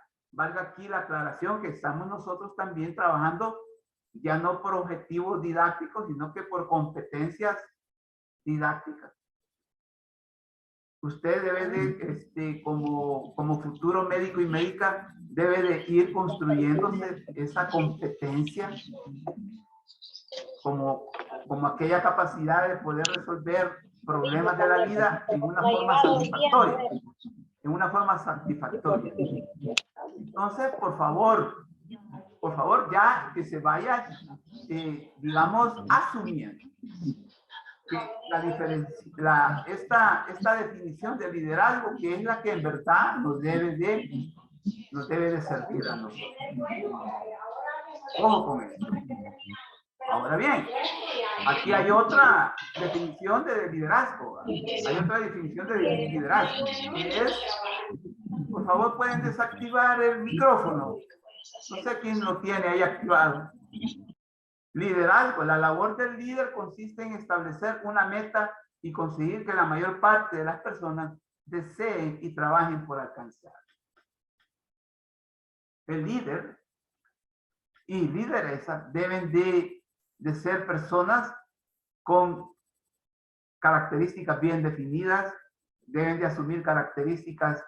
aquí la aclaración que estamos nosotros también trabajando ya no por objetivos didácticos, sino que por competencias didácticas. Usted debe de, como futuro médico y médica, debe de ir construyéndose esa competencia como aquella capacidad de poder resolver problemas de la vida en una forma satisfactoria. Entonces, por favor, ya que se vaya, digamos, asumiendo que esta definición de liderazgo, que es la que en verdad nos debe de servir a nosotros. Ojo con esto. Ahora bien, aquí hay otra definición de liderazgo. Hay otra definición de liderazgo, que es, por favor, pueden desactivar el micrófono. No sé quién lo tiene ahí activado. Liderazgo. La labor del líder consiste en establecer una meta y conseguir que la mayor parte de las personas deseen y trabajen por alcanzar. El líder y lideresa deben de ser personas con características bien definidas, deben de asumir características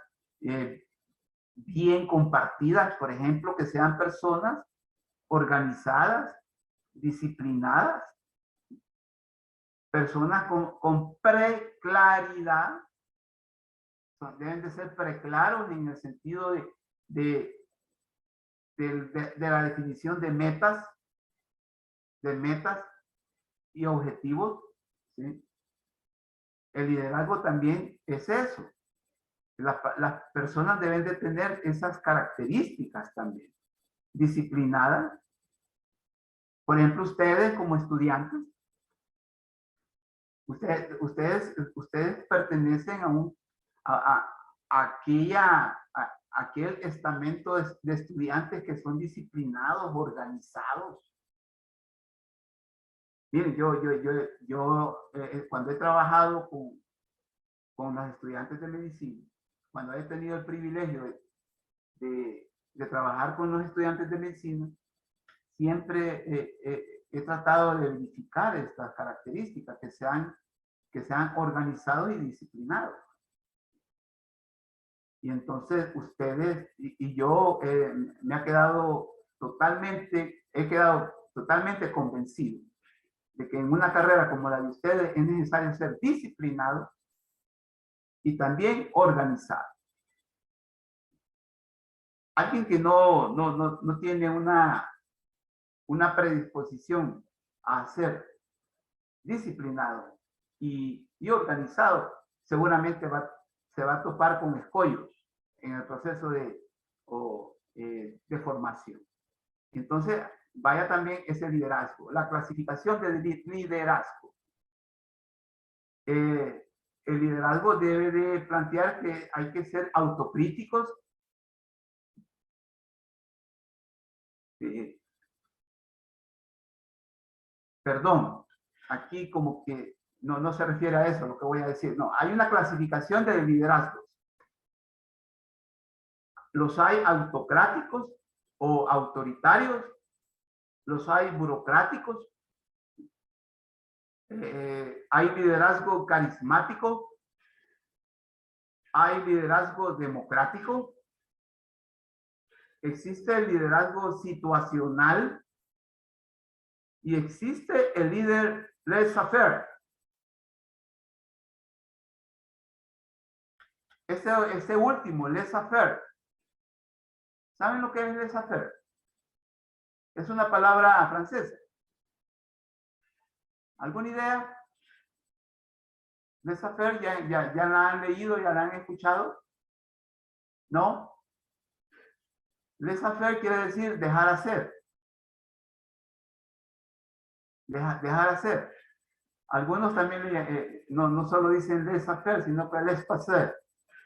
bien compartidas, por ejemplo, que sean personas organizadas, disciplinadas, personas con preclaridad, deben de ser preclaros en el sentido de la definición de metas y objetivos, ¿sí? El liderazgo también es eso. Las personas deben de tener esas características también. Disciplinadas. Por ejemplo, ustedes como estudiantes, ustedes pertenecen a aquel estamento de estudiantes que son disciplinados, organizados. Miren, yo cuando he trabajado con los estudiantes de medicina, cuando he tenido el privilegio de trabajar con los estudiantes de medicina, siempre he tratado de verificar estas características, que sean organizados y disciplinados. Y entonces ustedes y yo he quedado totalmente convencido de que en una carrera como la de ustedes es necesario ser disciplinado y también organizado. alguien que no tiene una predisposición a ser disciplinado y organizado, seguramente se va a topar con escollos en el proceso de formación. Entonces, vaya también ese liderazgo, la clasificación del liderazgo. El liderazgo debe de plantear que hay que ser autocríticos, perdón, aquí como que no se refiere a eso lo que voy a decir. No, hay una clasificación de liderazgos. Los hay autocráticos o autoritarios, los hay burocráticos, hay liderazgo carismático, hay liderazgo democrático, existe el liderazgo situacional y existe el líder laissez-faire. Ese último, laissez-faire. ¿Saben lo que es laissez-faire? Es una palabra francesa. ¿Alguna idea? Laissez-faire, ¿ya la han leído, ya la han escuchado? ¿No? Laissez-faire quiere decir dejar hacer. Dejar hacer. Algunos también no solo dicen laissez-faire, sino que laissez-passer.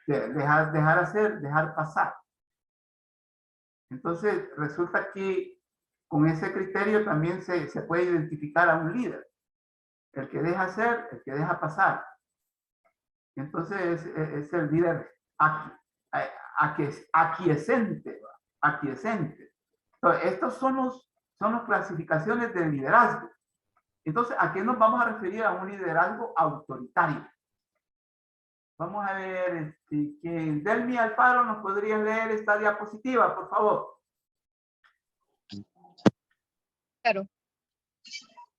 Dejar hacer, dejar pasar. Entonces, resulta que con ese criterio también se puede identificar a un líder. El que deja hacer, el que deja pasar. Entonces, es el líder aquiescente. Entonces, estos son las clasificaciones de liderazgo. Entonces, ¿a qué nos vamos a referir? A un liderazgo autoritario. Vamos a ver, que Delmi Alfaro nos podría leer esta diapositiva, por favor. Claro.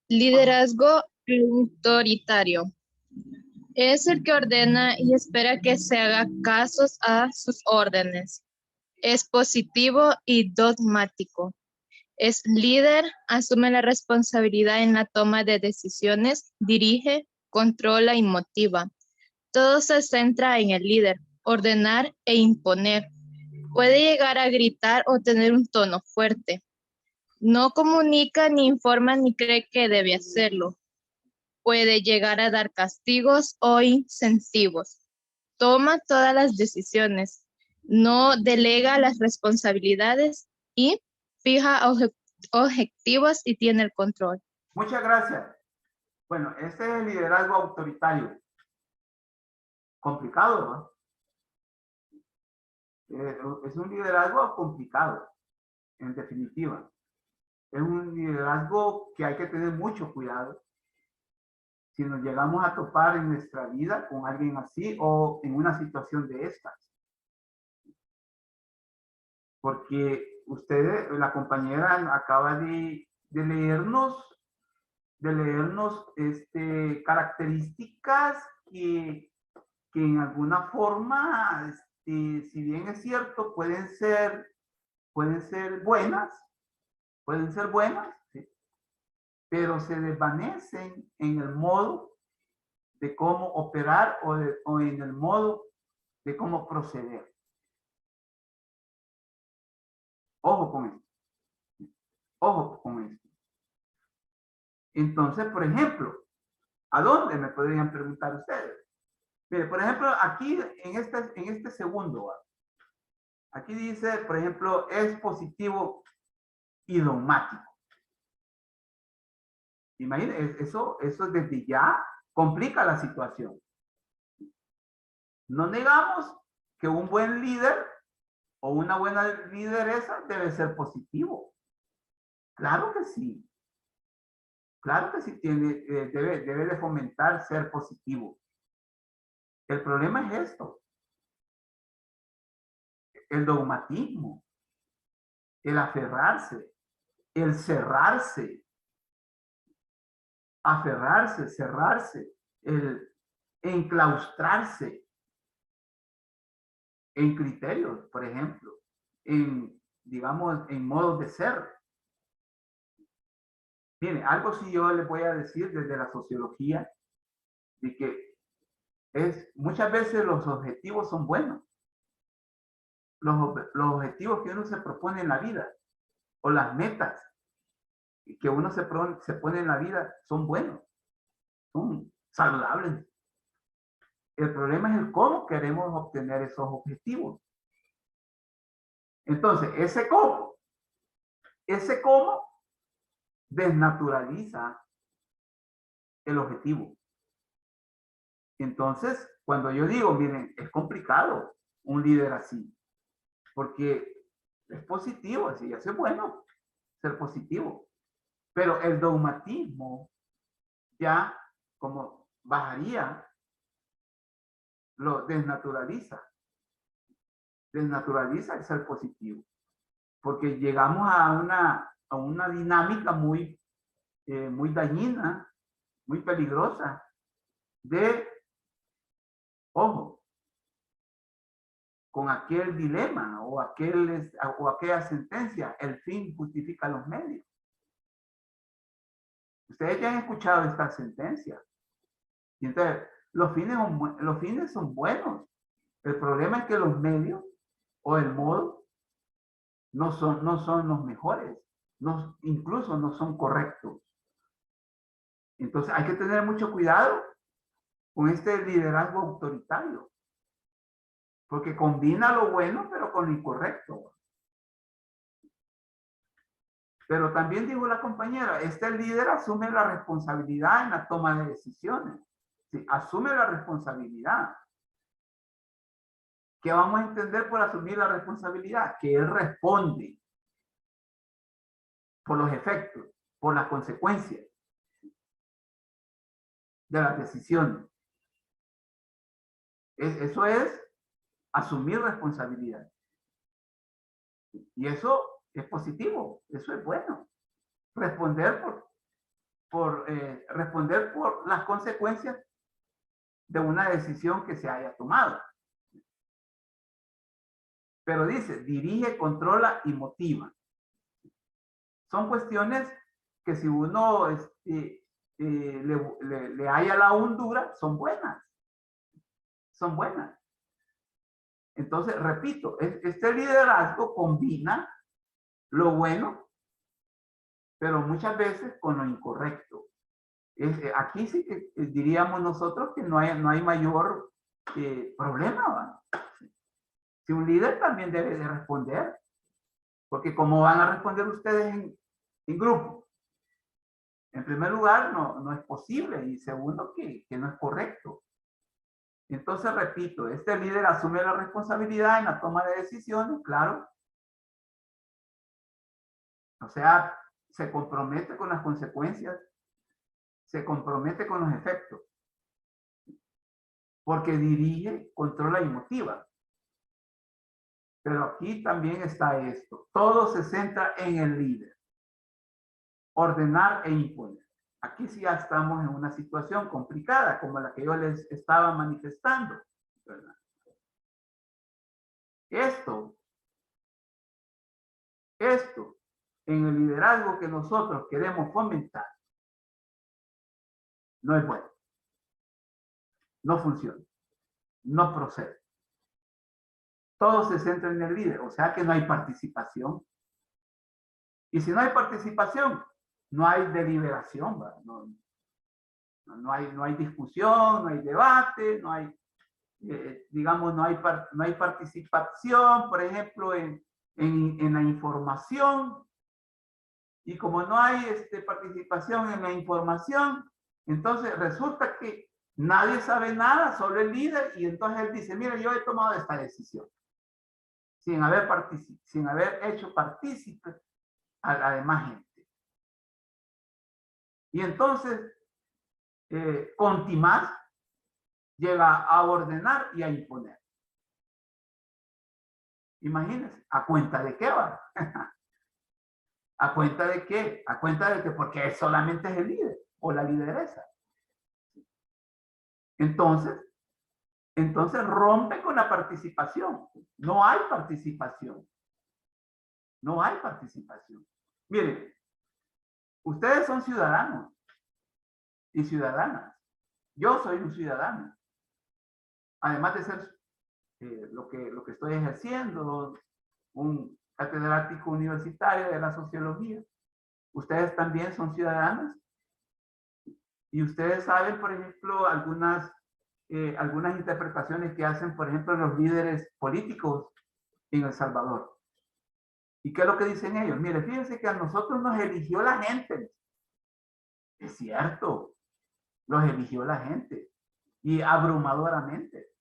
Liderazgo autoritario. Es el que ordena y espera que se haga casos a sus órdenes. Es positivo y dogmático. Es líder, asume la responsabilidad en la toma de decisiones, dirige, controla y motiva. Todo se centra en el líder, ordenar e imponer. Puede llegar a gritar o tener un tono fuerte. No comunica, ni informa, ni cree que debe hacerlo. Puede llegar a dar castigos o incentivos. Toma todas las decisiones. No delega las responsabilidades y fija objetivos y tiene el control. Muchas gracias. Bueno, este es el liderazgo autoritario. Complicado, ¿no? Es un liderazgo complicado, en definitiva. Es un liderazgo que hay que tener mucho cuidado. Si nos llegamos a topar en nuestra vida con alguien así o en una situación de estas. Porque ustedes, la compañera acaba de leernos características que en alguna forma, si bien es cierto, pueden ser buenas, ¿sí? Pero se desvanecen en el modo de cómo operar o en el modo de cómo proceder. Ojo con esto. Ojo con esto. Entonces, por ejemplo, ¿a dónde me podrían preguntar ustedes? Mire, por ejemplo, aquí en este segundo, aquí dice, por ejemplo, es positivo y dogmático. Imagínense, eso desde ya complica la situación. No negamos que un buen líder o una buena lideresa debe ser positivo. Claro que sí. Claro que sí debe de fomentar ser positivo. El problema es esto. El dogmatismo, el aferrarse, el cerrarse, aferrarse, cerrarse, el enclaustrarse en criterios, por ejemplo. digamos, en modos de ser. Mire, algo sí yo les voy a decir desde la sociología, de que muchas veces los objetivos son buenos. Los objetivos que uno se propone en la vida, o las metas que uno se pone en la vida, son buenos, son saludables. El problema es el cómo queremos obtener esos objetivos. Entonces, ese cómo desnaturaliza el objetivo. Entonces, cuando yo digo, miren, es complicado un líder así, porque es positivo, así, es bueno ser positivo, pero el dogmatismo ya como bajaría, lo desnaturaliza el ser positivo, porque llegamos a una dinámica muy dañina, muy peligrosa de, ojo, con aquel dilema o aquella sentencia, el fin justifica los medios. Ustedes ya han escuchado esta sentencia. Y entonces, los fines son buenos. El problema es que los medios o el modo no son los mejores. Incluso no son correctos. Entonces, hay que tener mucho cuidado con este liderazgo autoritario. Porque combina lo bueno, pero con lo incorrecto. Pero también dijo la compañera, este líder asume la responsabilidad en la toma de decisiones. Sí, asume la responsabilidad. ¿Qué vamos a entender por asumir la responsabilidad? Que él responde por los efectos, por las consecuencias de las decisiones. Eso es asumir responsabilidad. Y eso es positivo, eso es bueno. Responder por las consecuencias de una decisión que se haya tomado. Pero dice, dirige, controla y motiva. Son cuestiones que si uno le haya la hondura, son buenas. Son buenas. Entonces, repito, este liderazgo combina lo bueno, pero muchas veces con lo incorrecto. Aquí sí que diríamos nosotros que no hay mayor problema, ¿va? Si un líder también debe de responder, porque ¿cómo van a responder ustedes en grupo? En primer lugar, no es posible, y segundo, que no es correcto. Entonces, repito, este líder asume la responsabilidad en la toma de decisiones, claro. O sea, se compromete con las consecuencias, se compromete con los efectos, porque dirige, controla y motiva. Pero aquí también está esto. Todo se centra en el líder. Ordenar e imponer. Aquí sí ya estamos en una situación complicada, como la que yo les estaba manifestando, ¿verdad? Esto, en el liderazgo que nosotros queremos fomentar, no es bueno. No funciona. No procede. Todo se centra en el líder, o sea que no hay participación. Y si no hay participación, no hay deliberación, ¿verdad? No hay discusión, no hay debate, no hay, digamos, no hay participación, por ejemplo, en la información. Y como no hay participación en la información, entonces resulta que nadie sabe nada sobre el líder y entonces él dice, mira, yo he tomado esta decisión. Sin haber hecho partícipe a la demás gente. Y entonces, contimaz llega a ordenar y a imponer. Imagínense, ¿a cuenta de qué va? ¿A cuenta de qué? A cuenta de que porque él solamente es el líder o la lideresa. Entonces rompe con la participación. No hay participación. No hay participación. Miren, ustedes son ciudadanos y ciudadanas. Yo soy un ciudadano. Además de ser lo que estoy ejerciendo, un catedrático universitario de la sociología, ustedes también son ciudadanos. Y ustedes saben, por ejemplo, algunas interpretaciones que hacen, por ejemplo, los líderes políticos en El Salvador. ¿Y qué es lo que dicen ellos? Mire, fíjense que a nosotros nos eligió la gente. Es cierto, los eligió la gente. Y abrumadoramente.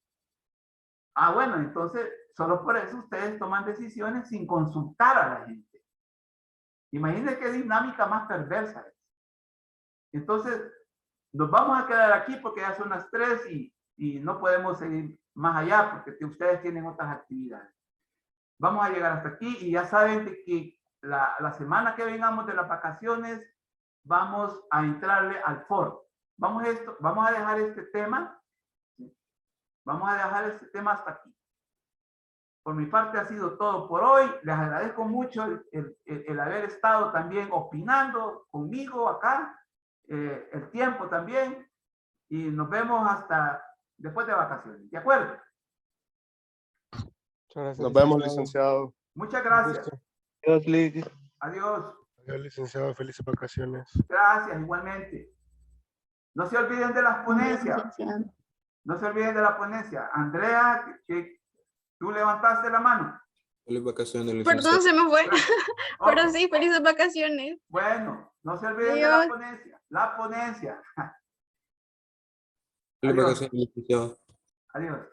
Ah, bueno, entonces, solo por eso ustedes toman decisiones sin consultar a la gente. Imagínense qué dinámica más perversa es. Entonces, nos vamos a quedar aquí porque ya son las 3 y no podemos seguir más allá porque ustedes tienen otras actividades. Vamos a llegar hasta aquí y ya saben que la semana que vengamos de las vacaciones vamos a entrarle al foro. Vamos a dejar este tema. Vamos a dejar este tema hasta aquí. Por mi parte ha sido todo por hoy. Les agradezco mucho el haber estado también opinando conmigo acá. El tiempo también. Y nos vemos hasta después de vacaciones. ¿De acuerdo? Muchas gracias, Nos vemos, licenciado. Muchas gracias. Adiós, Liz. Adiós. Adiós, licenciado. Felices vacaciones. Gracias, igualmente. No se olviden de las ponencias. No se olviden de la ponencia. Andrea, que tú levantaste la mano. Feliz vacaciones. Perdón, se me fue. Ok. Pero sí, felices vacaciones. Bueno, no se olviden de la Adiós. ponencia. La ponencia. Feliz Adiós. vacaciones, licenciado. Adiós.